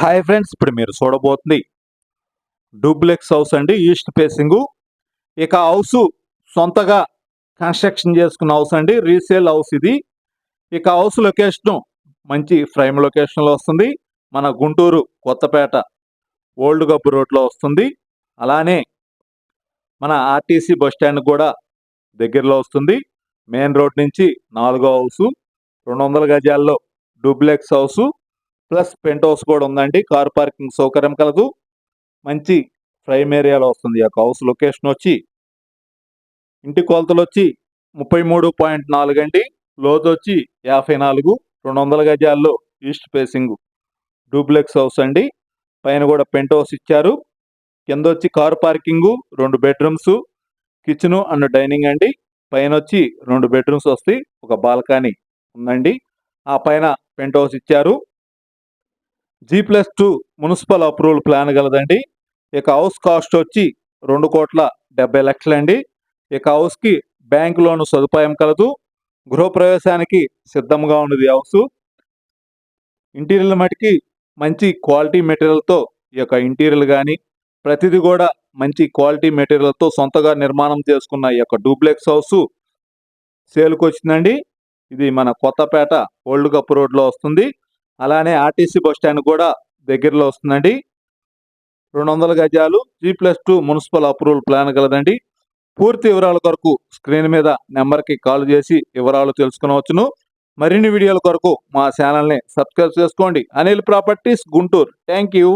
Hi friends, ఇప్పుడు మీరు చూడబోతుంది duplex house అండి. East facing. ఇక హౌస్ సొంతగా కన్స్ట్రక్షన్ చేసుకున్న హౌస్ అండి. రీసేల్ హౌస్ ఇది. ఇక హౌస్ లొకేషన్ మంచి ప్రైమ్ లొకేషన్లో వస్తుంది. మన గుంటూరు కొత్తపేట ఓల్డ్ గబ్బు రోడ్లో వస్తుంది. అలానే మన ఆర్టీసీ బస్ స్టాండ్ కూడా దగ్గరలో వస్తుంది. మెయిన్ రోడ్ నుంచి 4వ హౌస్, 200 గజాల్లో duplex house plus penthouse కూడా ఉందండి. కార్ పార్కింగ్ సౌకర్యం కలదు. మంచి ప్రైమ్ ఏరియాలో వస్తుంది. ఈ యొక్క హౌస్ లొకేషన్ వచ్చి ఇంటి కొలతలు వచ్చి 33.4 అండి. లోతు వచ్చి 54, 200 గజాల్లో ఈస్ట్ ఫేసింగ్ డూప్లెక్స్ హౌస్ అండి. పైన కూడా పెంట్ హౌస్ ఇచ్చారు. కింద వచ్చి car parking, 2 bedrooms, kitchen and dining అండి. పైన వచ్చి 2 బెడ్రూమ్స్ వస్తాయి, ఒక బాల్కనీ ఉందండి. ఆ పైన పెంట్ హౌస్ ఇచ్చారు. G+2 municipal approval plan కలదండి. ఇక హౌస్ కాస్ట్ వచ్చి 2,70,00,000 అండి. ఇక హౌస్కి బ్యాంక్ లోన్ సదుపాయం కలదు. గృహప్రవేశానికి సిద్ధంగా ఉన్నది హౌస్. ఇంటీరియర్ మటుకి మంచి క్వాలిటీ మెటీరియల్తో ఈ యొక్క ఇంటీరియర్ కానీ ప్రతిదీ కూడా మంచి క్వాలిటీ మెటీరియల్తో సొంతగా నిర్మాణం చేసుకున్న ఈ యొక్క డూప్లెక్స్ హౌస్ సేల్కి వచ్చిందండి. ఇది మన కొత్తపేట ఓల్డ్ గప్పు రోడ్లో వస్తుంది. అలానే ఆర్టీసీ బస్ స్టాండ్ కూడా దగ్గరలో వస్తుందండి. 200 గజాలు, G+2 మున్సిపల్ అప్రూవల్ ప్లాన్ కలదండి. పూర్తి వివరాల కొరకు స్క్రీన్ మీద నెంబర్కి కాల్ చేసి వివరాలు తెలుసుకునవచ్చును. మరిన్ని వీడియోల కొరకు మా ఛానల్ని సబ్స్క్రైబ్ చేసుకోండి. Anil properties Guntur. Thank you.